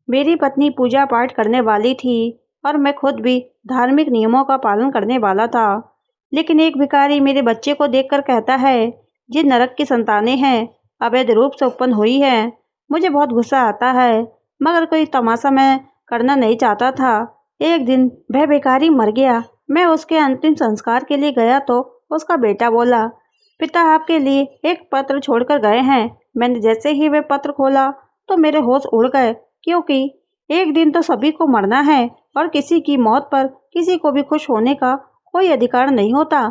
मेरी पत्नी पूजा पाठ करने वाली थी और मैं खुद भी धार्मिक नियमों का पालन करने वाला था। लेकिन एक भिखारी मेरे बच्चे को देखकर कहता है, ये नरक की संतानें हैं, अवैध रूप से उत्पन्न हुई है। मुझे बहुत गुस्सा आता है, मगर कोई तमाशा मैं करना नहीं चाहता था। एक दिन वह भिखारी मर गया। मैं उसके अंतिम संस्कार के लिए गया तो उसका बेटा बोला, पिता आपके लिए एक पत्र छोड़कर गए हैं। मैंने जैसे ही वह पत्र खोला तो मेरे होश उड़ गए, क्योंकि एक दिन तो सभी को मरना है और किसी की मौत पर किसी को भी खुश होने का कोई अधिकार नहीं होता।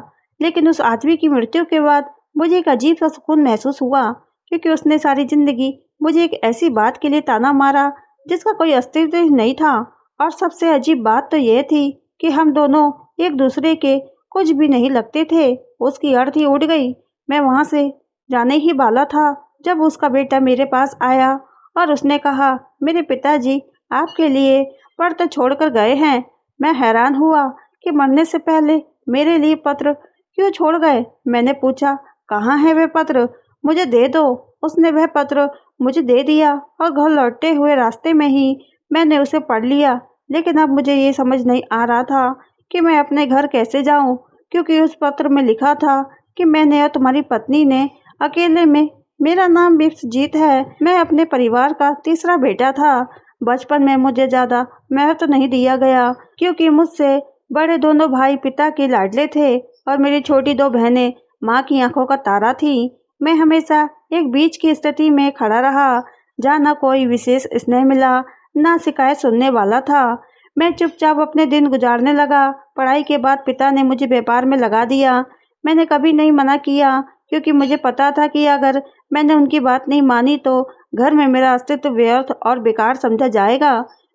लेकिन उस आदमी की मृत्यु के बाद मुझे एक अजीब सा सुकून महसूस हुआ, क्योंकि उसने सारी जिंदगी मुझे एक ऐसी बात के लिए ताना मारा जिसका कोई अस्तित्व ही नहीं था। और सबसे अजीब बात तो यह थी कि हम दोनों एक दूसरे के कुछ भी नहीं लगते थे। उसकी अर्थ ही उड़ गई। मैं वहां से जाने ही वाला था जब उसका बेटा मेरे पास आया और उसने कहा, मेरे पिताजी आपके लिए पत्र छोड़कर गए हैं। मैं हैरान हुआ कि मरने से पहले मेरे लिए पत्र क्यों छोड़ गए। मैंने पूछा, कहाँ है वह पत्र, मुझे दे दो। उसने वह पत्र मुझे दे दिया और घर लौटते हुए रास्ते में ही मैंने उसे पढ़ लिया। लेकिन अब मुझे ये समझ नहीं आ रहा था कि मैं अपने घर कैसे जाऊं, क्योंकि उस पत्र में लिखा था कि मैंने और तुम्हारी पत्नी ने अकेले में, मेरा नाम विश्वजीत है, मैं अपने परिवार का तीसरा बेटा था। बचपन में मुझे ज़्यादा महत्व नहीं दिया गया, क्योंकि मुझसे बड़े दोनों भाई पिता के लाडले थे और मेरी छोटी दो बहनें माँ की आंखों का तारा थी। मैं हमेशा एक बीच की स्थिति में खड़ा रहा, जहाँ न कोई विशेष स्नेह मिला, न शिकायत सुनने वाला था। मैं चुपचाप अपने दिन गुजारने लगा। पढ़ाई के बाद पिता ने मुझे व्यापार में लगा दिया। मैंने कभी नहीं मना किया, क्योंकि मुझे पता था कि अगर मैंने उनकी बात नहीं मानी तो घर में मेरा अस्तित्व व्यर्थ और बेकार समझा जाएगा।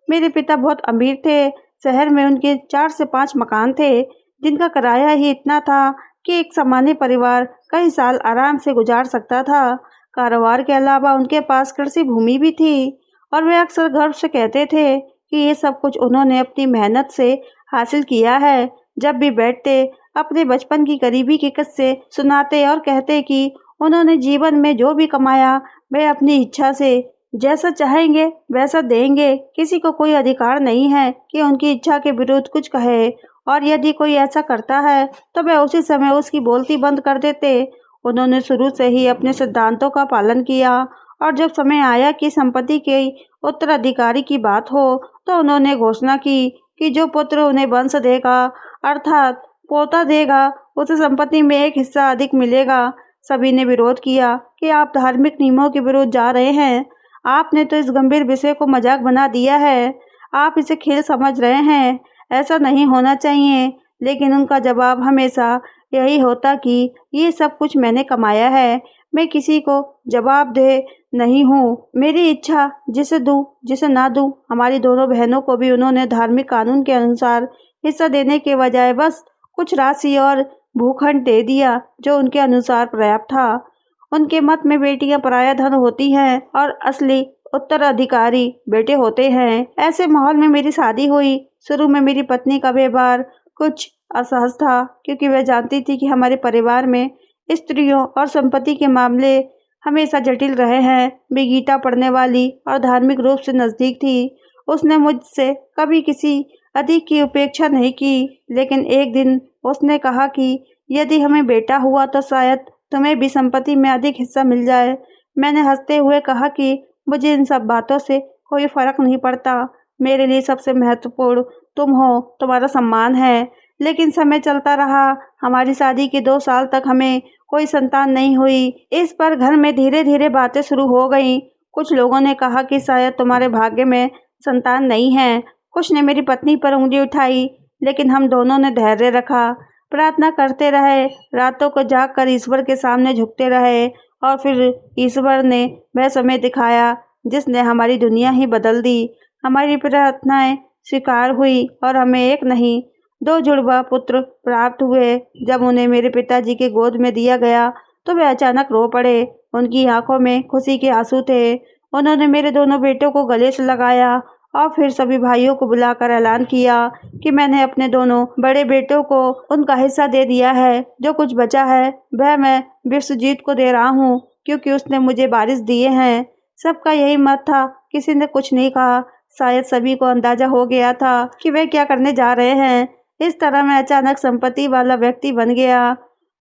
मेरे पिता बहुत अमीर थे। शहर में उनके 4 से 5 मकान थे, जिनका किराया ही इतना था कि एक सामान्य परिवार कई साल आराम से गुजार सकता था। कारोबार के अलावा उनके पास कृषि भूमि भी थी और वे अक्सर गर्व से कहते थे कि ये सब कुछ उन्होंने अपनी मेहनत से हासिल किया है। जब भी बैठते अपने बचपन की करीबी के किस्से सुनाते और कहते कि उन्होंने जीवन में जो भी कमाया वे अपनी इच्छा से, जैसा चाहेंगे वैसा देंगे। किसी को कोई अधिकार नहीं है कि उनकी इच्छा के विरुद्ध कुछ कहे, और यदि कोई ऐसा करता है तो वे उसी समय उसकी बोलती बंद कर देते। उन्होंने शुरू से ही अपने सिद्धांतों का पालन किया, और जब समय आया कि संपत्ति के उत्तराधिकारी की बात हो तो उन्होंने घोषणा की कि जो पुत्र उन्हें वंश देगा, अर्थात पोता देगा, उसे संपत्ति में एक हिस्सा अधिक मिलेगा। सभी ने विरोध किया कि आप धार्मिक नियमों के विरुद्ध जा रहे हैं। आपने तो इस गंभीर विषय को मजाक बना दिया है। आप इसे खेल समझ रहे हैं। ऐसा नहीं होना चाहिए। लेकिन उनका जवाब हमेशा यही होता कि ये सब कुछ मैंने कमाया है। मैं किसी को जवाबदेह नहीं हूँ। मेरी इच्छा जिसे दूँ जिसे ना दूँ। हमारी दोनों बहनों को भी उन्होंने धार्मिक कानून के अनुसार हिस्सा देने के बजाय बस कुछ राशि और भूखंड दे दिया, जो उनके अनुसार पर्याप्त था। उनके मत में बेटियां पराया धन होती हैं और असली उत्तराधिकारी बेटे होते हैं। ऐसे माहौल में मेरी शादी हुई। शुरू में मेरी पत्नी का व्यवहार कुछ असहज था, क्योंकि वह जानती थी कि हमारे परिवार में स्त्रियों और संपत्ति के मामले हमेशा जटिल रहे हैं। मैं गीता पढ़ने वाली और धार्मिक रूप से नज़दीक थी। उसने मुझसे कभी किसी अधिक की उपेक्षा नहीं की। लेकिन एक दिन उसने कहा कि यदि हमें बेटा हुआ तो शायद तुम्हें भी संपत्ति में अधिक हिस्सा मिल जाए। मैंने हंसते हुए कहा कि मुझे इन सब बातों से कोई फर्क नहीं पड़ता। मेरे लिए सबसे महत्वपूर्ण तुम हो, तुम्हारा सम्मान है। लेकिन समय चलता रहा। हमारी शादी के 2 साल तक हमें कोई संतान नहीं हुई। इस पर घर में धीरे धीरे बातें शुरू हो गईं। कुछ लोगों ने कहा कि शायद तुम्हारे भाग्य में संतान नहीं है। कुछ ने मेरी पत्नी पर उंगली उठाई, लेकिन हम दोनों ने धैर्य रखा, प्रार्थना करते रहे, रातों को जागकर ईश्वर के सामने झुकते रहे। और फिर ईश्वर ने वह समय दिखाया जिसने हमारी दुनिया ही बदल दी। हमारी प्रार्थनाएं स्वीकार हुई और हमें एक नहीं 2 जुड़वा पुत्र प्राप्त हुए। जब उन्हें मेरे पिताजी के गोद में दिया गया तो वे अचानक रो पड़े। उनकी आंखों में खुशी के आंसू थे। उन्होंने मेरे दोनों बेटों को गले से लगाया और फिर सभी भाइयों को बुलाकर ऐलान किया कि मैंने अपने दोनों बड़े बेटों को उनका हिस्सा दे दिया है। जो कुछ बचा है वह मैं विश्वजीत को दे रहा हूँ, क्योंकि उसने मुझे वारिस दिए हैं। सबका यही मत था। किसी ने कुछ नहीं कहा, शायद सभी को अंदाजा हो गया था कि वे क्या करने जा रहे हैं। इस तरह मैं अचानक संपत्ति वाला व्यक्ति बन गया।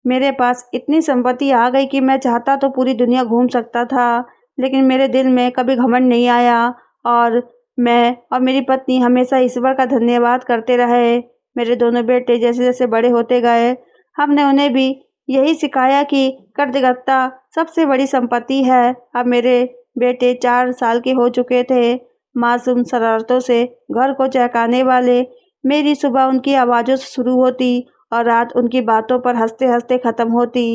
मेरे पास इतनी संपत्ति आ गई कि मैं चाहता तो पूरी दुनिया घूम सकता था, लेकिन मेरे दिल में कभी घमंड नहीं आया और मैं और मेरी पत्नी हमेशा ईश्वर का धन्यवाद करते रहे। मेरे दोनों बेटे जैसे जैसे बड़े होते गए, हमने उन्हें भी यही सिखाया कि कृतज्ञता सबसे बड़ी संपत्ति है। अब मेरे बेटे 4 साल के हो चुके थे। मासूम शरारतों से घर को चहकाने वाले। मेरी सुबह उनकी आवाज़ों से शुरू होती और रात उनकी बातों पर हंसते हंसते ख़त्म होती।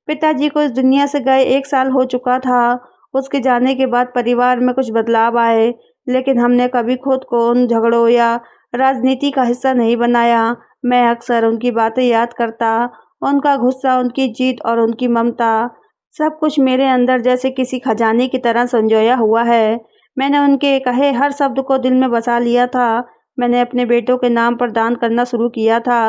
पिताजी को इस दुनिया से गए 1 साल हो चुका था। उसके जाने के बाद परिवार में कुछ बदलाव आए, लेकिन हमने कभी खुद को उन झगड़ों या राजनीति का हिस्सा नहीं बनाया। मैं अक्सर उनकी बातें याद करता, उनका गुस्सा, उनकी जीत और उनकी ममता। सब कुछ मेरे अंदर जैसे किसी खजाने की तरह संजोया हुआ है। मैंने उनके कहे हर शब्द को दिल में बसा लिया था। मैंने अपने बेटों के नाम पर दान करना शुरू किया था।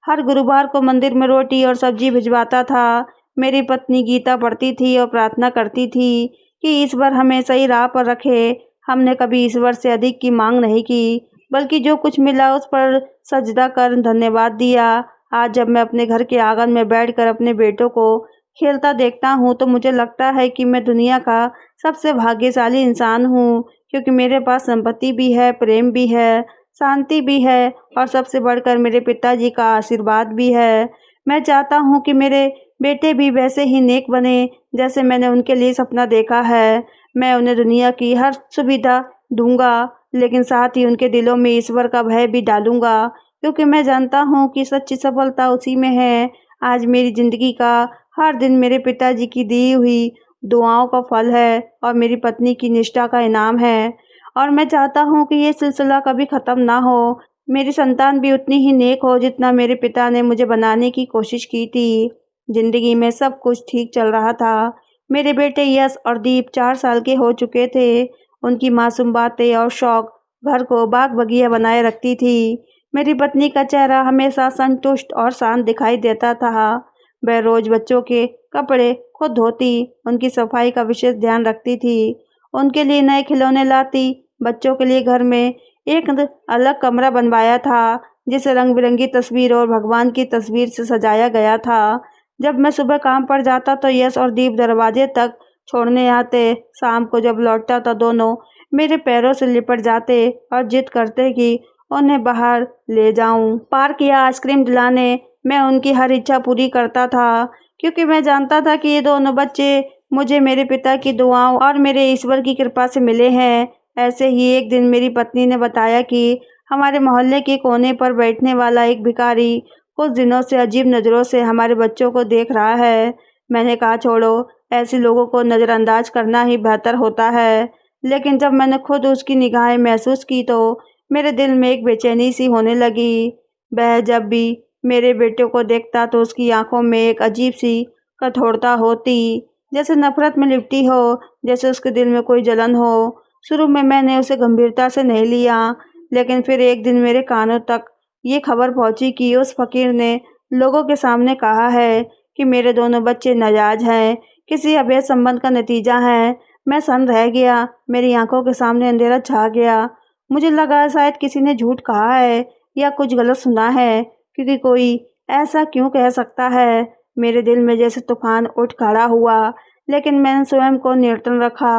हर गुरुवार को मंदिर में रोटी और सब्जी भिजवाता था। मेरी पत्नी गीता पढ़ती थी और प्रार्थना करती थी कि ईश्वर हमें सही राह पर रखे। हमने कभी ईश्वर से अधिक की मांग नहीं की, बल्कि जो कुछ मिला उस पर सजदा कर धन्यवाद दिया। आज जब मैं अपने घर के आंगन में बैठकर अपने बेटों को खेलता देखता हूँ तो मुझे लगता है कि मैं दुनिया का सबसे भाग्यशाली इंसान हूँ, क्योंकि मेरे पास संपत्ति भी है, प्रेम भी है, शांति भी है और सबसे बढ़कर मेरे पिताजी का आशीर्वाद भी है। मैं चाहता हूँ कि मेरे बेटे भी वैसे ही नेक बने जैसे मैंने उनके लिए सपना देखा है। मैं उन्हें दुनिया की हर सुविधा दूंगा, लेकिन साथ ही उनके दिलों में ईश्वर का भय भी डालूंगा, क्योंकि मैं जानता हूँ कि सच्ची सफलता उसी में है। आज मेरी ज़िंदगी का हर दिन मेरे पिताजी की दी हुई दुआओं का फल है और मेरी पत्नी की निष्ठा का इनाम है, और मैं चाहता हूँ कि ये सिलसिला कभी ख़त्म ना हो। मेरी संतान भी उतनी ही नेक हो जितना मेरे पिता ने मुझे बनाने की कोशिश की थी। ज़िंदगी में सब कुछ ठीक चल रहा था। मेरे बेटे यश और दीप 4 साल के हो चुके थे। उनकी मासूम बातें और शौक घर को बाग बगिया बनाए रखती थी। मेरी पत्नी का चेहरा हमेशा संतुष्ट और शांत दिखाई देता था। वह रोज़ बच्चों के कपड़े खुद धोती, उनकी सफाई का विशेष ध्यान रखती थी, उनके लिए नए खिलौने लाती। बच्चों के लिए घर में एक अलग कमरा बनवाया था, जिसे रंग बिरंगी तस्वीरों और भगवान की तस्वीर से सजाया गया था। जब मैं सुबह काम पर जाता तो यश और दीप दरवाजे तक छोड़ने आते। शाम को जब लौटता तो दोनों मेरे पैरों से लिपट जाते और जिद करते कि उन्हें बाहर ले जाऊं, पार्क या आइसक्रीम दिलाने। मैं उनकी हर इच्छा पूरी करता था, क्योंकि मैं जानता था कि ये दोनों बच्चे मुझे मेरे पिता की दुआओं और मेरे ईश्वर की कृपा से मिले हैं। ऐसे ही एक दिन मेरी पत्नी ने बताया कि हमारे मोहल्ले के कोने पर बैठने वाला एक भिखारी कुछ दिनों से अजीब नज़रों से हमारे बच्चों को देख रहा है। मैंने कहा, छोड़ो, ऐसे लोगों को नज़रअंदाज करना ही बेहतर होता है। लेकिन जब मैंने खुद उसकी निगाहें महसूस की तो मेरे दिल में एक बेचैनी सी होने लगी। वह जब भी मेरे बेटे को देखता तो उसकी आंखों में एक अजीब सी कठोरता होती, जैसे नफरत में लिपटी हो, जैसे उसके दिल में कोई जलन हो। शुरू में मैंने उसे गंभीरता से नहीं लिया, लेकिन फिर एक दिन मेरे कानों तक ये खबर पहुंची कि उस फकीर ने लोगों के सामने कहा है कि मेरे दोनों बच्चे नाजायज हैं, किसी अवैध संबंध का नतीजा है। मैं सन्न रह गया। मेरी आंखों के सामने अंधेरा छा गया। मुझे लगा शायद किसी ने झूठ कहा है या कुछ गलत सुना है, क्योंकि कोई ऐसा क्यों कह सकता है। मेरे दिल में जैसे तूफान उठ खड़ा हुआ, लेकिन मैंने स्वयं को नियंत्रण रखा।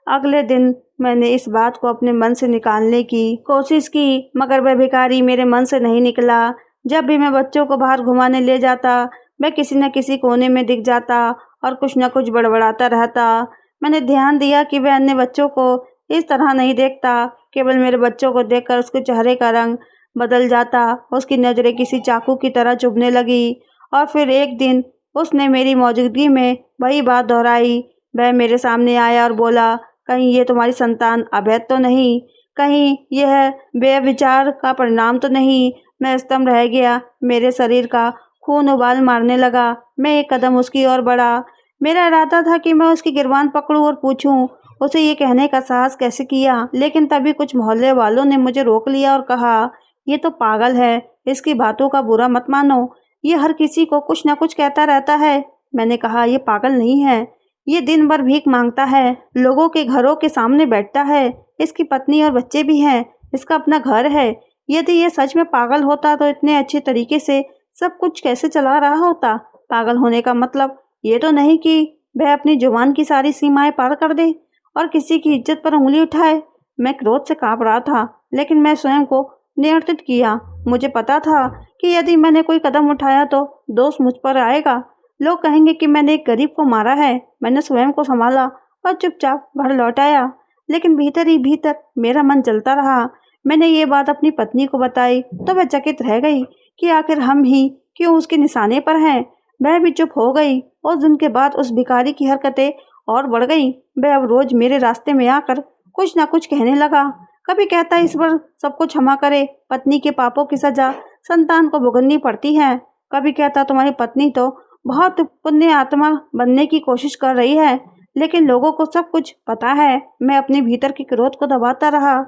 अगले दिन मैंने इस बात को अपने मन से निकालने की कोशिश की, मगर वह भिखारी मेरे मन से नहीं निकला। जब भी मैं बच्चों को बाहर घुमाने ले जाता, मैं किसी न किसी कोने में दिख जाता और कुछ न कुछ बड़बड़ाता रहता। मैंने ध्यान दिया कि वह अन्य बच्चों को इस तरह नहीं देखता। केवल मेरे बच्चों को देखकर उसके चेहरे का रंग बदल जाता। उसकी नज़रें किसी चाकू की तरह चुभने लगी। और फिर एक दिन उसने मेरी मौजूदगी में वही बात दोहराई। वह मेरे सामने आया और बोला, कहीं ये तुम्हारी संतान अवैध तो नहीं? कहीं यह व्यभिचार का परिणाम तो नहीं? मैं स्तंभ रह गया। मेरे शरीर का खून उबाल मारने लगा। मैं एक कदम उसकी ओर बढ़ा। मेरा इरादा था कि मैं उसकी गिरबान पकड़ूं और पूछूं, उसे ये कहने का साहस कैसे किया। लेकिन तभी कुछ मोहल्ले वालों ने मुझे रोक लिया और कहा, ये तो पागल है, इसकी बातों का बुरा मत मानो, ये हर किसी को कुछ न कुछ कहता रहता है। मैंने कहा, ये पागल नहीं है, ये दिन भर भीख मांगता है, लोगों के घरों के सामने बैठता है, इसकी पत्नी और बच्चे भी हैं, इसका अपना घर है। यदि ये सच में पागल होता तो इतने अच्छे तरीके से सब कुछ कैसे चला रहा होता? पागल होने का मतलब ये तो नहीं कि वह अपनी जुबान की सारी सीमाएं पार कर दे और किसी की इज्जत पर उंगली उठाए। मैं क्रोध से कांप रहा था, लेकिन मैं स्वयं को नियंत्रित किया। मुझे पता था कि यदि मैंने कोई कदम उठाया तो दोष मुझ पर आएगा। लोग कहेंगे कि मैंने एक गरीब को मारा है। मैंने स्वयं को संभाला और चुपचाप घर लौट आया, लेकिन भीतर ही भीतर मेरा मन जलता रहा। मैंने ये बात अपनी पत्नी को बताई तो वह चकित रह गई कि आखिर हम ही क्यों उसके निशाने पर हैं। वह भी चुप हो गई। उस दिन के बाद उस भिखारी की हरकतें और बढ़ गईं। वह अब रोज मेरे रास्ते में आकर कुछ ना कुछ कहने लगा। कभी कहता इस पर सबको क्षमा करे, पत्नी के पापों की सजा संतान को भुगतनी पड़ती है। कभी कहता तुम्हारी पत्नी तो बहुत पुण्य आत्मा बनने की कोशिश कर रही है, लेकिन लोगों को सब कुछ पता है। मैं अपने भीतर के क्रोध को दबाता रहा।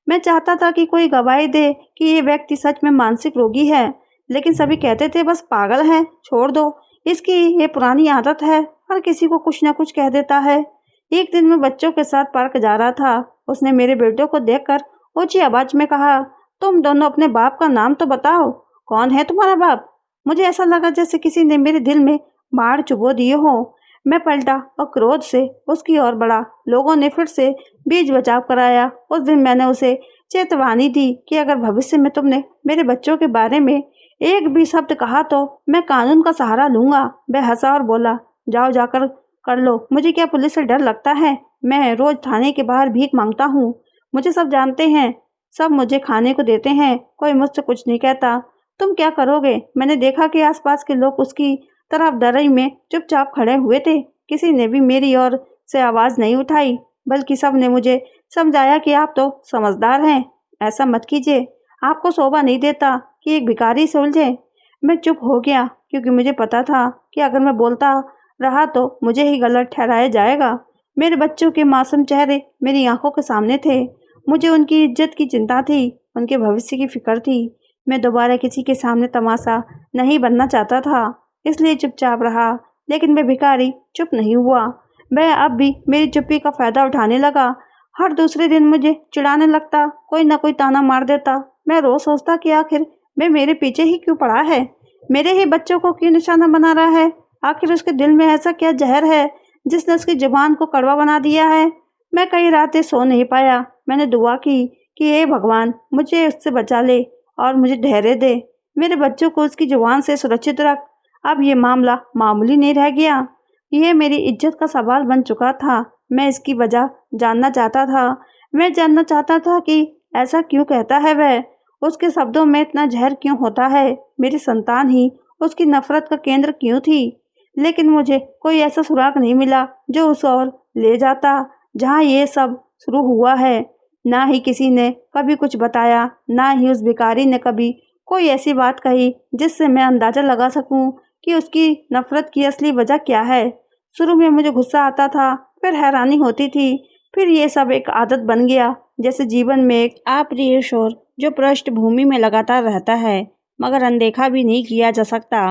मैं चाहता था कि कोई गवाही दे कि ये व्यक्ति सच में मानसिक रोगी है, लेकिन सभी कहते थे बस पागल है, छोड़ दो, इसकी ये पुरानी आदत है, हर किसी को कुछ ना कुछ कह देता है। एक दिन मैं बच्चों के साथ पार्क जा रहा था। उसने मेरे बेटों को देखकर ऊंची आवाज में कहा, तुम दोनों अपने बाप का नाम तो बताओ, कौन है तुम्हारा बाप? मुझे ऐसा लगा जैसे किसी ने मेरे दिल में बाढ़ चुबो दिए हो। मैं पलटा और क्रोध से उसकी ओर बढ़ा। लोगों ने फिर से बीच बचाव कराया। उस दिन मैंने उसे चेतावनी दी कि अगर भविष्य में तुमने मेरे बच्चों के बारे में एक भी शब्द कहा तो मैं कानून का सहारा लूंगा। वह हंसा और बोला, जाओ जाकर कर लो, मुझे क्या पुलिस से डर लगता है? मैं रोज थाने के बाहर भीख मांगता हूँ। मुझे सब जानते हैं, सब मुझे खाने को देते हैं, कोई मुझसे कुछ नहीं कहता। तुम क्या करोगे? मैंने देखा कि आसपास के लोग उसकी तरफ दरई में चुपचाप खड़े हुए थे। किसी ने भी मेरी ओर से आवाज नहीं उठाई, बल्कि सब ने मुझे समझाया कि आप तो समझदार हैं, ऐसा मत कीजिए, आपको शोभा नहीं देता कि एक भिखारी से उलझे। मैं चुप हो गया, क्योंकि मुझे पता था कि अगर मैं बोलता रहा तो मुझे ही गलत ठहराया जाएगा। मेरे बच्चों के मासूम चेहरे मेरी आंखों के सामने थे। मुझे उनकी इज्जत की चिंता थी, उनके भविष्य की फिक्र थी। मैं दोबारा किसी के सामने तमाशा नहीं बनना चाहता था, इसलिए चुपचाप रहा। लेकिन वह भिखारी चुप नहीं हुआ। वह अब भी मेरी चुप्पी का फायदा उठाने लगा। हर दूसरे दिन मुझे चिढ़ाने लगता, कोई ना कोई ताना मार देता। मैं रोज सोचता कि आखिर वह मेरे पीछे ही क्यों पड़ा है, मेरे ही बच्चों को क्यों निशाना बना रहा है? आखिर उसके दिल में ऐसा क्या जहर है जिसने उसकी जुबान को कड़वा बना दिया है? मैं कई रातें सो नहीं पाया। मैंने दुआ की कि हे भगवान, मुझे उससे बचा ले और मुझे धैर्य दे, मेरे बच्चों को उसकी जुबान से सुरक्षित रख। अब ये मामला मामूली नहीं रह गया, यह मेरी इज्जत का सवाल बन चुका था। मैं इसकी वजह जानना चाहता था। मैं जानना चाहता था कि ऐसा क्यों कहता है वह, उसके शब्दों में इतना जहर क्यों होता है? मेरी संतान ही उसकी नफरत का केंद्र क्यों थी? लेकिन मुझे कोई ऐसा सुराग नहीं मिला जो उस ओर ले जाता जहाँ ये सब शुरू हुआ है। ना ही किसी ने कभी कुछ बताया, ना ही उस भिखारी ने कभी कोई ऐसी बात कही जिससे मैं अंदाजा लगा सकूं कि उसकी नफरत की असली वजह क्या है। शुरू में मुझे गुस्सा आता था, फिर हैरानी होती थी, फिर ये सब एक आदत बन गया, जैसे जीवन में एक अप्रिय शोर जो पृष्ठभूमि में लगातार रहता है मगर अनदेखा भी नहीं किया जा सकता।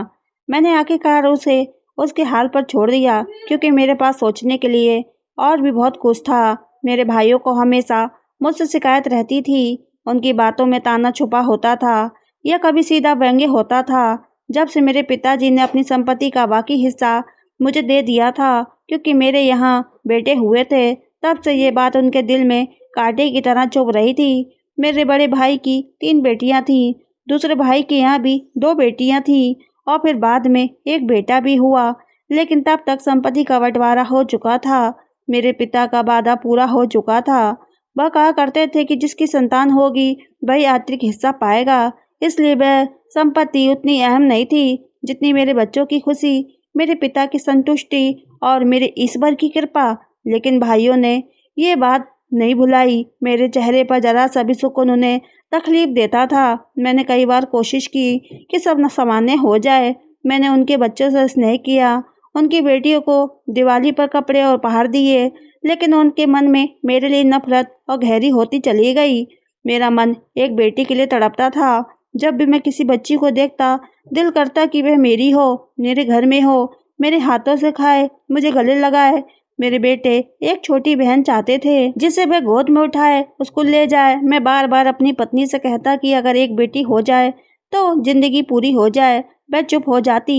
मैंने आखिरकार उसे उसके हाल पर छोड़ दिया, क्योंकि मेरे पास सोचने के लिए और भी बहुत कुछ था। मेरे भाइयों को हमेशा मुझसे शिकायत रहती थी, उनकी बातों में ताना छुपा होता था या कभी सीधा व्यंग्य होता था। जब से मेरे पिताजी ने अपनी संपत्ति का बाकी हिस्सा मुझे दे दिया था, क्योंकि मेरे यहाँ बेटे हुए थे, तब से ये बात उनके दिल में कांटे की तरह चुभ रही थी। मेरे बड़े भाई की 3 बेटियां थीं, दूसरे भाई के यहाँ भी 2 बेटियां थीं और फिर बाद में एक बेटा भी हुआ, लेकिन तब तक संपत्ति का बंटवारा हो चुका था। मेरे पिता का वादा पूरा हो चुका था। वह कहा करते थे कि जिसकी संतान होगी वही आर्थिक हिस्सा पाएगा, इसलिए वह संपत्ति उतनी अहम नहीं थी जितनी मेरे बच्चों की खुशी, मेरे पिता की संतुष्टि और मेरे ईश्वर की कृपा। लेकिन भाइयों ने ये बात नहीं भुलाई। मेरे चेहरे पर जरा सा भी सुकून उन्हें तकलीफ देता था। मैंने कई बार कोशिश की कि सब सामान्य हो जाए। मैंने उनके बच्चों से स्नेह किया, उनकी बेटियों को दिवाली पर कपड़े और उपहार दिए, लेकिन उनके मन में मेरे लिए नफरत और गहरी होती चली गई। मेरा मन एक बेटी के लिए तड़पता था। जब भी मैं किसी बच्ची को देखता, दिल करता कि वह मेरी हो, मेरे घर में हो, मेरे हाथों से खाए, मुझे गले लगाए। मेरे बेटे एक छोटी बहन चाहते थे जिसे वह गोद में उठाए, स्कूल ले जाए। मैं बार बार अपनी पत्नी से कहता कि अगर एक बेटी हो जाए तो जिंदगी पूरी हो जाए। वह चुप हो जाती।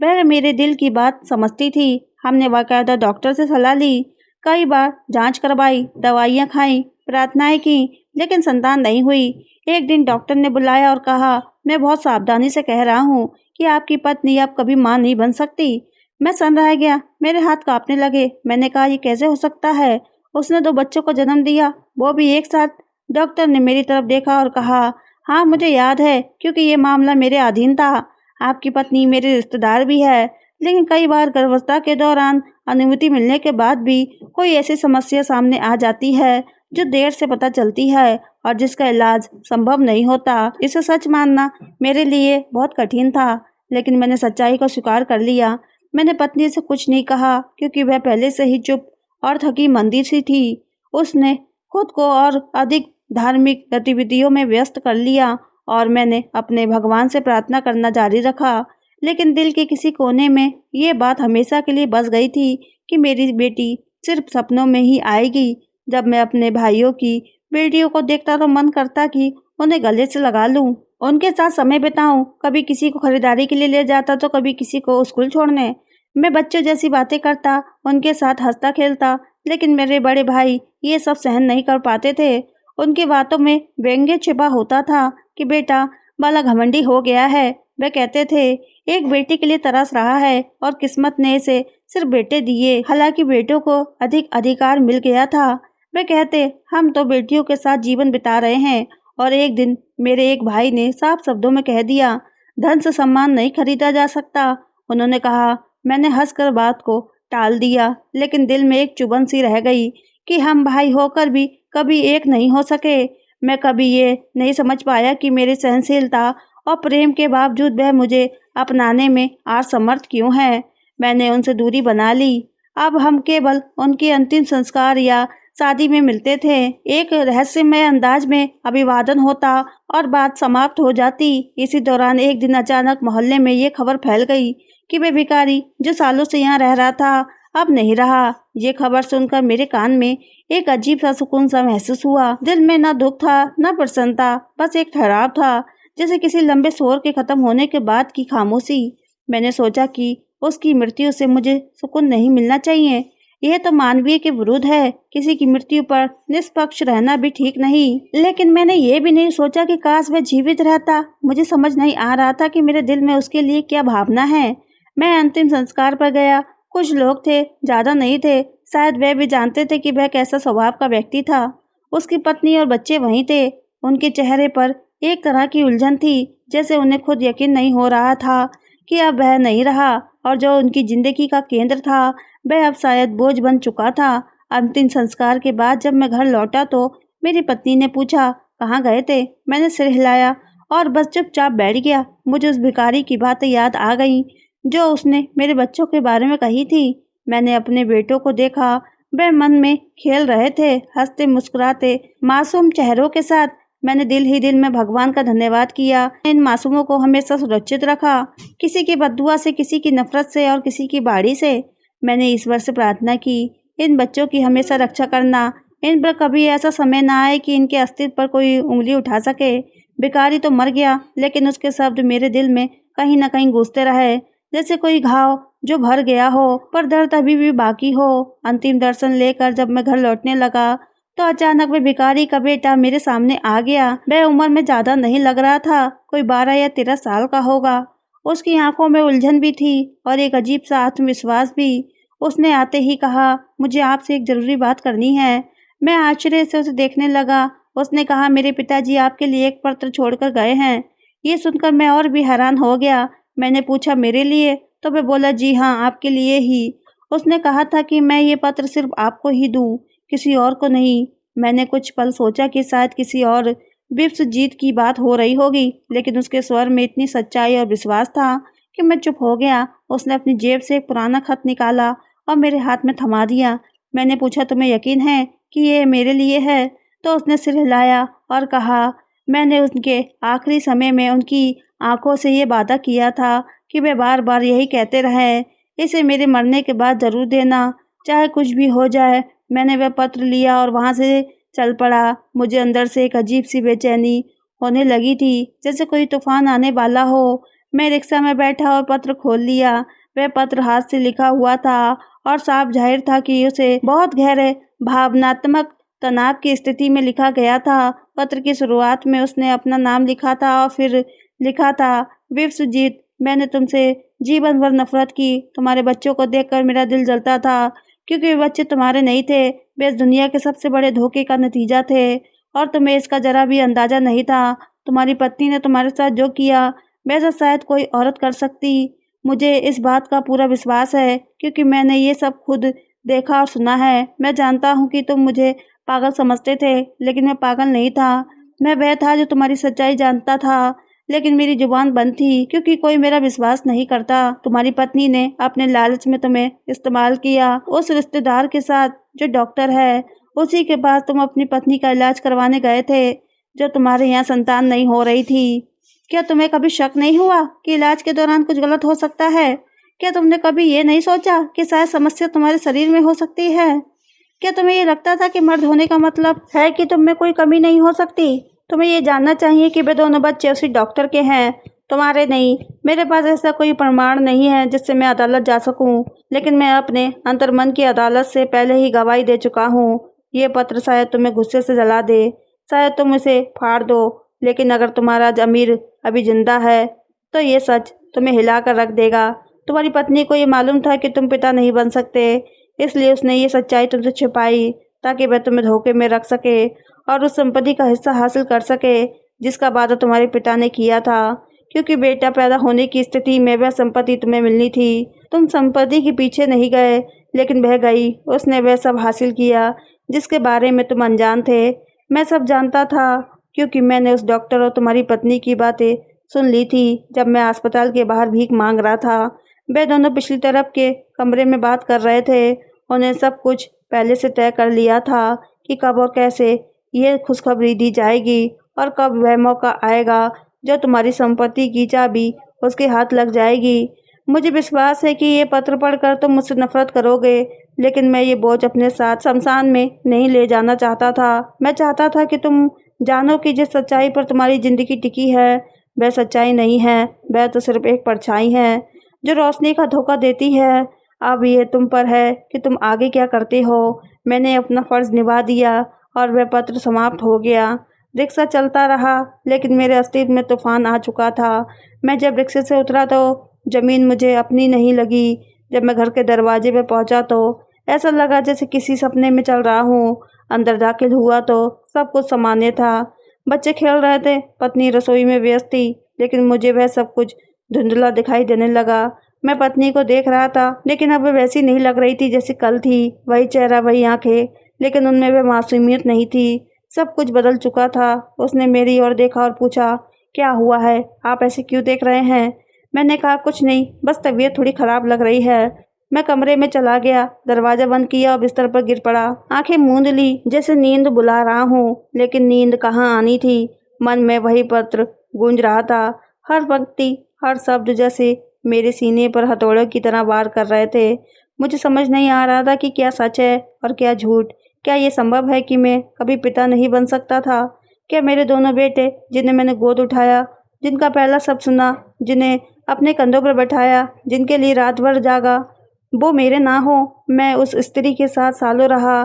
वह मेरे दिल की बात समझती थी। हमने बाकायदा डॉक्टर से सलाह ली, कई बार जांच करवाई, दवाइयाँ खाई, प्रार्थनाएं की, लेकिन संतान नहीं हुई। एक दिन डॉक्टर ने बुलाया और कहा, मैं बहुत सावधानी से कह रहा हूँ कि आपकी पत्नी अब कभी माँ नहीं बन सकती। मैं सन रह गया, मेरे हाथ कांपने लगे। मैंने कहा, ये कैसे हो सकता है? उसने 2 बच्चों को जन्म दिया, वो भी एक साथ। डॉक्टर ने मेरी तरफ देखा और कहा, हाँ मुझे याद है, क्योंकि ये मामला मेरे अधीन था। आपकी पत्नी मेरे रिश्तेदार भी है, लेकिन कई बार गर्भावस्था के दौरान अनुमति मिलने के बाद भी कोई ऐसी समस्या सामने आ जाती है जो देर से पता चलती है और जिसका इलाज संभव नहीं होता। इसे सच मानना मेरे लिए बहुत कठिन था, लेकिन मैंने सच्चाई को स्वीकार कर लिया। मैंने पत्नी से कुछ नहीं कहा क्योंकि वह पहले से ही चुप और थकी मंदी सी थी। उसने खुद को और अधिक धार्मिक गतिविधियों में व्यस्त कर लिया और मैंने अपने भगवान से प्रार्थना करना जारी रखा। लेकिन दिल के किसी कोने में ये बात हमेशा के लिए बस गई थी कि मेरी बेटी सिर्फ सपनों में ही आएगी। जब मैं अपने भाइयों की बेटियों को देखता तो मन करता कि उन्हें गले से लगा लूं, उनके साथ समय बिताऊं। कभी किसी को खरीदारी के लिए ले जाता तो कभी किसी को स्कूल छोड़ने। मैं बच्चों जैसी बातें करता, उनके साथ हंसता खेलता, लेकिन मेरे बड़े भाई ये सब सहन नहीं कर पाते थे। उनकी बातों में व्यंग्य छिपा होता था कि बेटा बाला घमंडी हो गया है। वे कहते थे, एक बेटी के लिए तरस रहा है और किस्मत ने इसे सिर्फ बेटे दिए, हालांकि बेटों को अधिक अधिकार मिल गया था। वे कहते, हम तो बेटियों के साथ जीवन बिता रहे हैं। और एक दिन मेरे एक भाई ने साफ शब्दों में कह दिया, धन से सम्मान नहीं खरीदा जा सकता। उन्होंने कहा। मैंने हंसकर बात को टाल दिया, लेकिन दिल में एक चुभन सी रह गई कि हम भाई होकर भी कभी एक नहीं हो सके। मैं कभी ये नहीं समझ पाया कि मेरी सहनशीलता और प्रेम के बावजूद वह मुझे अपनाने में असमर्थ क्यों है। मैंने उनसे दूरी बना ली। अब हम केवल उनके अंतिम संस्कार या शादी में मिलते थे। एक रहस्यमय अंदाज में अभिवादन होता और बात समाप्त हो जाती। इसी दौरान एक दिन अचानक मोहल्ले में ये खबर फैल गई कि वे भिखारी जो सालों से यहाँ रह रहा था अब नहीं रहा। ये खबर सुनकर मेरे कान में एक अजीब सा सुकून सा महसूस हुआ। दिल में न दुख था न प्रसन्नता, बस एक ठहराव था, जैसे किसी लंबे शोर के खत्म होने के बाद की खामोशी। मैंने सोचा कि उसकी मृत्यु से मुझे सुकून नहीं मिलना चाहिए। यह तो मानवीय के विरुद्ध है। किसी की मृत्यु पर निष्पक्ष रहना भी ठीक नहीं। लेकिन मैंने ये भी नहीं सोचा कि काश वह जीवित रहता। मुझे समझ नहीं आ रहा था कि मेरे दिल में उसके लिए क्या भावना है। मैं अंतिम संस्कार पर गया। कुछ लोग थे, ज्यादा नहीं थे। शायद वह भी जानते थे कि वह कैसा स्वभाव का व्यक्ति था। उसकी पत्नी और बच्चे वहीं थे। उनके चेहरे पर एक तरह की उलझन थी, जैसे उन्हें खुद यकीन नहीं हो रहा था कि अब वह नहीं रहा और जो उनकी जिंदगी का केंद्र था वह अब शायद बोझ बन चुका था। अंतिम संस्कार के बाद जब मैं घर लौटा तो मेरी पत्नी ने पूछा, कहाँ गए थे? मैंने सिर हिलाया और बस चुपचाप बैठ गया। मुझे उस भिखारी की बातें याद आ गईं जो उसने मेरे बच्चों के बारे में कही थी। मैंने अपने बेटों को देखा। वे मन में खेल रहे थे, हंसते मुस्कुराते मासूम चेहरों के साथ। मैंने दिल ही दिल में भगवान का धन्यवाद किया, इन मासूमों को हमेशा सुरक्षित रखा, किसी की बद्दुआ से, किसी की नफरत से और किसी की बाड़ी से। मैंने ईश्वर से प्रार्थना की, इन बच्चों की हमेशा रक्षा करना, इन पर कभी ऐसा समय ना आए कि इनके अस्तित्व पर कोई उंगली उठा सके। भिखारी तो मर गया, लेकिन उसके शब्द मेरे दिल में कहीं न कहीं गूंजते रहे, जैसे कोई घाव जो भर गया हो पर दर्द अभी भी बाकी हो। अंतिम दर्शन लेकर जब मैं घर लौटने लगा तो अचानक वह भिखारी का बेटा मेरे सामने आ गया। वह उम्र में ज्यादा नहीं लग रहा था, कोई 12 या 13 साल का होगा। उसकी आंखों में उलझन भी थी और एक अजीब सा आत्मविश्वास भी। उसने आते ही कहा, मुझे आपसे एक जरूरी बात करनी है। मैं आश्चर्य से उसे देखने लगा। उसने कहा, मेरे पिताजी आपके लिए एक पत्र छोड़कर गए हैं। ये सुनकर मैं और भी हैरान हो गया। मैंने पूछा, मेरे लिए? तो वह बोला, जी हाँ, आपके लिए ही। उसने कहा था कि मैं ये पत्र सिर्फ आपको ही दूं, किसी और को नहीं। मैंने कुछ पल सोचा कि शायद किसी और विप्स जीत की बात हो रही होगी, लेकिन उसके स्वर में इतनी सच्चाई और विश्वास था कि मैं चुप हो गया। उसने अपनी जेब से एक पुराना खत निकाला और मेरे हाथ में थमा दिया। मैंने पूछा, तुम्हें यकीन है कि ये मेरे लिए है? तो उसने सिर हिलाया और कहा, मैंने उनके आखिरी समय में उनकी आंखों से ये वादा किया था कि वे बार बार यही कहते रहे इसे मेरे मरने के बाद ज़रूर देना, चाहे कुछ भी हो जाए। मैंने वह पत्र लिया और वहाँ से चल पड़ा। मुझे अंदर से एक अजीब सी बेचैनी होने लगी थी, जैसे कोई तूफान आने वाला हो। मैं रिक्शा में बैठा और पत्र खोल लिया। वह पत्र हाथ से लिखा हुआ था और साफ जाहिर था कि उसे बहुत गहरे भावनात्मक तनाव की स्थिति में लिखा गया था। पत्र की शुरुआत में उसने अपना नाम लिखा था और फिर लिखा था, विश्वजीत, मैंने तुमसे जीवन भर नफरत की। तुम्हारे बच्चों को देखकर मेरा दिल जलता था, क्योंकि वे बच्चे तुम्हारे नहीं थे, वे इस दुनिया के सबसे बड़े धोखे का नतीजा थे और तुम्हें इसका जरा भी अंदाजा नहीं था। तुम्हारी पत्नी ने तुम्हारे साथ जो किया, वैसा शायद कोई औरत कर सकती। मुझे इस बात का पूरा विश्वास है, क्योंकि मैंने ये सब खुद देखा और सुना है। मैं जानता हूँ कि तुम मुझे पागल समझते थे, लेकिन मैं पागल नहीं था। मैं वह था जो तुम्हारी सच्चाई जानता था, लेकिन मेरी जुबान बंद थी, क्योंकि कोई मेरा विश्वास नहीं करता। तुम्हारी पत्नी ने अपने लालच में तुम्हें इस्तेमाल किया। उस रिश्तेदार के साथ जो डॉक्टर है, उसी के पास तुम अपनी पत्नी का इलाज करवाने गए थे, जो तुम्हारे यहाँ संतान नहीं हो रही थी। क्या तुम्हें कभी शक नहीं हुआ कि इलाज के दौरान कुछ गलत हो सकता है? क्या तुमने कभी ये नहीं सोचा कि शायद समस्या तुम्हारे शरीर में हो सकती है? क्या तुम्हें ये लगता था कि मर्द होने का मतलब है कि तुम में कोई कमी नहीं हो सकती? तुम्हें ये जानना चाहिए कि वे दोनों बच्चे उसी डॉक्टर के हैं, तुम्हारे नहीं। मेरे पास ऐसा कोई प्रमाण नहीं है जिससे मैं अदालत जा सकूं, लेकिन मैं अपने अंतर्मन की अदालत से पहले ही गवाही दे चुका हूं। ये पत्र शायद तुम्हें गुस्से से जला दे, शायद तुम इसे फाड़ दो, लेकिन अगर तुम्हारा अमीर अभी जिंदा है तो ये सच तुम्हें हिला कर रख देगा। तुम्हारी पत्नी को ये मालूम था कि तुम पिता नहीं बन सकते, इसलिए उसने ये सच्चाई तुमसे छिपाई, ताकि वह तुम्हें धोखे में रख सके और उस संपत्ति का हिस्सा हासिल कर सके जिसका वादा तुम्हारे पिता ने किया था, क्योंकि बेटा पैदा होने की स्थिति में वह संपत्ति तुम्हें मिलनी थी। तुम संपत्ति के पीछे नहीं गए, लेकिन वह गई। उसने वह सब हासिल किया जिसके बारे में तुम अनजान थे। मैं सब जानता था, क्योंकि मैंने उस डॉक्टर और तुम्हारी पत्नी की बातें सुन ली थी जब मैं अस्पताल के बाहर भीख मांग रहा था। वे दोनों पिछली तरफ के कमरे में बात कर रहे थे। उन्हें सब कुछ पहले से तय कर लिया था कि कब और कैसे ये खुशखबरी दी जाएगी और कब वह मौका आएगा जो तुम्हारी संपत्ति की चाबी उसके हाथ लग जाएगी। मुझे विश्वास है कि ये पत्र पढ़कर तुम मुझसे नफरत करोगे, लेकिन मैं ये बोझ अपने साथ शमशान में नहीं ले जाना चाहता था। मैं चाहता था कि तुम जानो कि जिस सच्चाई पर तुम्हारी जिंदगी टिकी है, वह सच्चाई नहीं है, वह तो सिर्फ एक परछाई है जो रोशनी का धोखा देती है। अब ये तुम पर है कि तुम आगे क्या करते हो। मैंने अपना फर्ज निभा दिया और वह पत्र समाप्त हो गया। रिक्शा चलता रहा, लेकिन मेरे अस्तित्व में तूफान आ चुका था। मैं जब रिक्शे से उतरा तो जमीन मुझे अपनी नहीं लगी। जब मैं घर के दरवाजे पे पहुंचा तो ऐसा लगा जैसे किसी सपने में चल रहा हूँ। अंदर दाखिल हुआ तो सब कुछ सामान्य था। बच्चे खेल रहे थे, पत्नी रसोई में व्यस्त थी, लेकिन मुझे वह सब कुछ धुंधला दिखाई देने लगा। मैं पत्नी को देख रहा था, लेकिन अब वह वैसी नहीं लग रही थी जैसी कल थी। वही चेहरा, वही आंखें, लेकिन उनमें वह मासूमियत नहीं थी। सब कुछ बदल चुका था। उसने मेरी ओर देखा और पूछा, क्या हुआ है, आप ऐसे क्यों देख रहे हैं? मैंने कहा, कुछ नहीं, बस तबीयत थोड़ी खराब लग रही है। मैं कमरे में चला गया, दरवाजा बंद किया और बिस्तर पर गिर पड़ा। आंखें मूंद ली, जैसे नींद बुला रहा हूँ, लेकिन नींद कहाँ आनी थी। मन में वही पत्र गूंज रहा था। हर पंक्ति, हर शब्द जैसे मेरे सीने पर हथौड़ों की तरह वार कर रहे थे। मुझे समझ नहीं आ रहा था कि क्या सच है और क्या झूठ। क्या ये संभव है कि मैं कभी पिता नहीं बन सकता था? क्या मेरे दोनों बेटे, जिन्हें मैंने गोद उठाया, जिनका पहला शब्द सुना, जिन्हें अपने कंधों पर बैठाया, जिनके लिए रात भर जागा, वो मेरे ना हो? मैं उस स्त्री के साथ सालों रहा,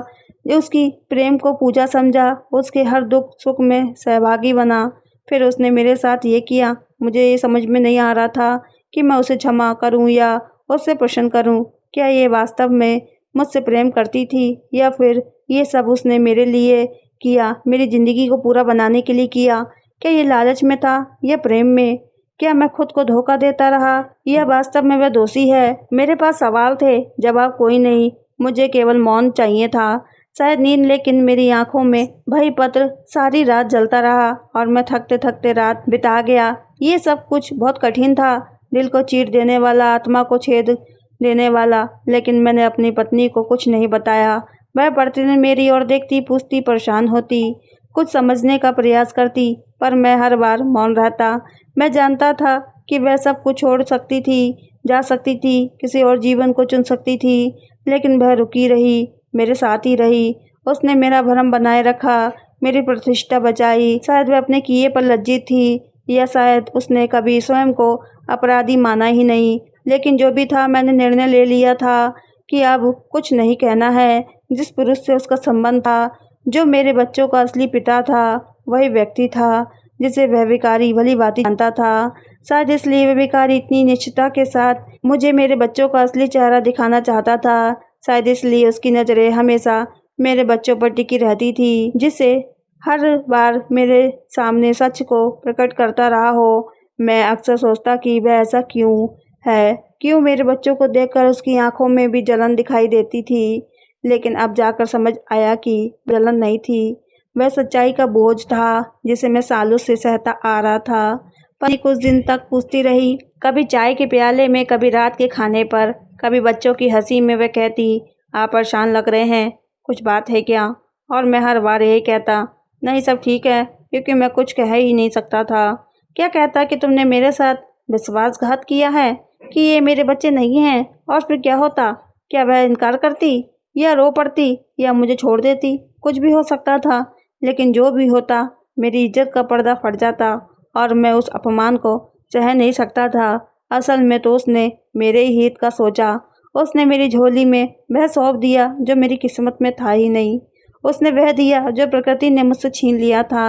उसकी प्रेम को पूजा समझा, उसके हर दुख सुख में सहभागी बना, फिर उसने मेरे साथ ये किया। मुझे ये समझ में नहीं आ रहा था कि मैं उसे क्षमा करूं या उससे प्रश्न करूं। क्या ये वास्तव में मुझसे प्रेम करती थी, या फिर ये सब उसने मेरे लिए किया, मेरी ज़िंदगी को पूरा बनाने के लिए किया? क्या ये लालच में था या प्रेम में? क्या मैं खुद को धोखा देता रहा या वास्तव में वह दोषी है? मेरे पास सवाल थे, जवाब कोई नहीं। मुझे केवल मौन चाहिए था, शायद नींद, लेकिन मेरी आंखों में वही पत्र सारी रात जलता रहा और मैं थकते थकते रात बिता गया। ये सब कुछ बहुत कठिन था, दिल को चीर देने वाला, आत्मा को छेद देने वाला, लेकिन मैंने अपनी पत्नी को कुछ नहीं बताया। वह प्रतिदिन मेरी ओर देखती, पूछती, परेशान होती, कुछ समझने का प्रयास करती, पर मैं हर बार मौन रहता। मैं जानता था कि वह सब कुछ छोड़ सकती थी, जा सकती थी, किसी और जीवन को चुन सकती थी, लेकिन वह रुकी रही, मेरे साथ ही रही। उसने मेरा भरम बनाए रखा, मेरी प्रतिष्ठा बचाई। शायद वह अपने किए पर लज्जित थी, या शायद उसने कभी स्वयं को अपराधी माना ही नहीं। लेकिन जो भी था, मैंने निर्णय ले लिया था कि अब कुछ नहीं कहना है। जिस पुरुष से उसका संबंध था, जो मेरे बच्चों का असली पिता था, वही व्यक्ति था जिसे वह भिखारी भली-भांति जानता था। शायद इसलिए वह भिखारी इतनी निश्चितता के साथ मुझे मेरे बच्चों का असली चेहरा दिखाना चाहता था। शायद इसलिए उसकी नज़रें हमेशा मेरे बच्चों पर टिकी रहती थी, जिससे हर बार मेरे सामने सच को प्रकट करता रहा हो। मैं अक्सर सोचता कि वह ऐसा क्यों है, क्यों मेरे बच्चों को देखकर उसकी आंखों में भी जलन दिखाई देती थी। लेकिन अब जाकर समझ आया कि जलन नहीं थी, वह सच्चाई का बोझ था जिसे मैं सालों से सहता आ रहा था। पति कुछ दिन तक पूछती रही, कभी चाय के प्याले में, कभी रात के खाने पर, कभी बच्चों की हंसी में। वह कहती, आप परेशान लग रहे हैं, कुछ बात है क्या? और मैं हर बार यही कहता, नहीं सब ठीक है, क्योंकि मैं कुछ कह ही नहीं सकता था। क्या कहता कि तुमने मेरे साथ विश्वासघात किया है, कि ये मेरे बच्चे नहीं हैं। और फिर क्या होता? क्या वह इनकार करती, या रो पड़ती, या मुझे छोड़ देती? कुछ भी हो सकता था, लेकिन जो भी होता, मेरी इज्जत का पर्दा फट जाता और मैं उस अपमान को सह नहीं सकता था। असल में तो उसने मेरे ही हित का सोचा। उसने मेरी झोली में वह सौंप दिया जो मेरी किस्मत में था ही नहीं। उसने वह दिया जो प्रकृति ने मुझसे छीन लिया था।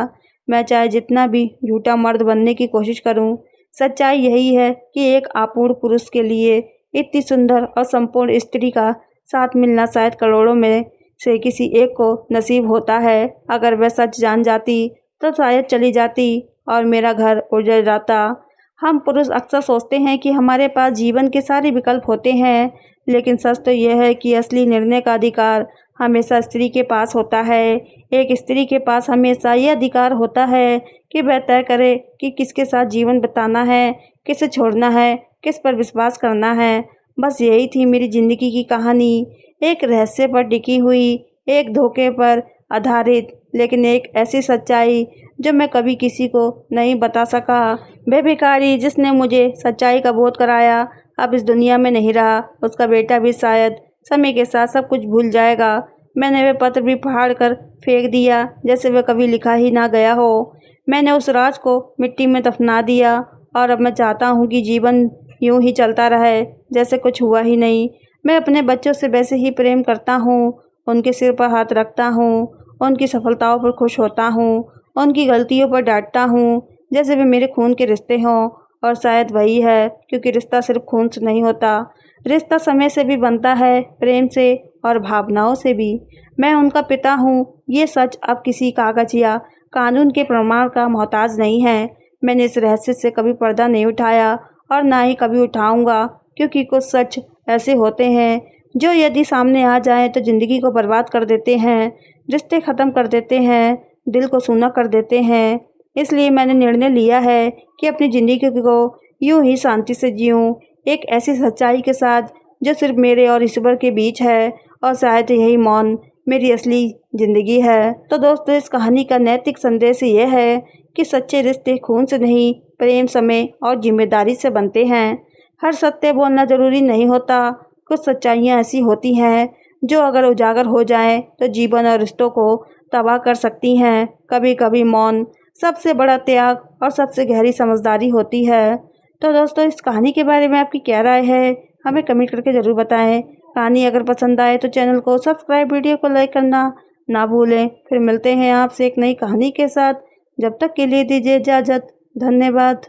मैं चाहे जितना भी झूठा मर्द बनने की कोशिश करूं, सच्चाई यही है कि एक अपूर्ण पुरुष के लिए इतनी सुंदर और संपूर्ण स्त्री का साथ मिलना शायद करोड़ों में से किसी एक को नसीब होता है। अगर वह सच जान जाती तो शायद चली जाती और मेरा घर उजड़ जाता। हम पुरुष अक्सर सोचते हैं कि हमारे पास जीवन के सारे विकल्प होते हैं, लेकिन सच तो यह है कि असली निर्णय का अधिकार हमेशा स्त्री के पास होता है। एक स्त्री के पास हमेशा यह अधिकार होता है कि वह तय करे कि किसके साथ जीवन बिताना है, किसे छोड़ना है, किस पर विश्वास करना है। बस यही थी मेरी जिंदगी की कहानी, एक रहस्य पर टिकी हुई, एक धोखे पर आधारित, लेकिन एक ऐसी सच्चाई जो मैं कभी किसी को नहीं बता सका। वह भिखारी जिसने मुझे सच्चाई का बोध कराया, अब इस दुनिया में नहीं रहा। उसका बेटा भी शायद समय के साथ सब कुछ भूल जाएगा। मैंने वह पत्र भी फाड़ कर फेंक दिया, जैसे वह कभी लिखा ही ना गया हो। मैंने उस राज को मिट्टी में दफना दिया और अब मैं चाहता हूँ कि जीवन यूं ही चलता रहे जैसे कुछ हुआ ही नहीं। मैं अपने बच्चों से वैसे ही प्रेम करता हूँ, उनके सिर पर हाथ रखता हूँ, उनकी सफलताओं पर खुश होता हूँ, उनकी गलतियों पर डांटता हूँ जैसे वे मेरे खून के रिश्ते हों। और शायद वही है, क्योंकि रिश्ता सिर्फ खून से नहीं होता, रिश्ता समय से भी बनता है, प्रेम से और भावनाओं से भी। मैं उनका पिता हूँ, ये सच अब किसी कागज या कानून के प्रमाण का मोहताज नहीं है। मैंने इस रहस्य से कभी पर्दा नहीं उठाया और ना ही कभी उठाऊंगा, क्योंकि कुछ सच ऐसे होते हैं जो यदि सामने आ जाएं तो ज़िंदगी को बर्बाद कर देते हैं, रिश्ते ख़त्म कर देते हैं, दिल को सूना कर देते हैं। इसलिए मैंने निर्णय लिया है कि अपनी ज़िंदगी को यूं ही शांति से जीऊँ, एक ऐसी सच्चाई के साथ जो सिर्फ मेरे और ईश्वर के बीच है। और शायद यही मौन मेरी असली ज़िंदगी है। तो दोस्तों, इस कहानी का नैतिक संदेश यह है कि सच्चे रिश्ते खून से नहीं, प्रेम, समय और जिम्मेदारी से बनते हैं। हर सत्य बोलना ज़रूरी नहीं होता। कुछ सच्चाइयाँ ऐसी होती हैं जो अगर उजागर हो जाएं तो जीवन और रिश्तों को तबाह कर सकती हैं। कभी कभी मौन सबसे बड़ा त्याग और सबसे गहरी समझदारी होती है। तो दोस्तों, इस कहानी के बारे में आपकी क्या राय है, हमें कमेंट करके ज़रूर बताएं। कहानी अगर पसंद आए तो चैनल को सब्सक्राइब, वीडियो को लाइक करना ना भूलें। फिर मिलते हैं आपसे एक नई कहानी के साथ। जब तक के लिए दीजिए इजाज़त। धन्यवाद।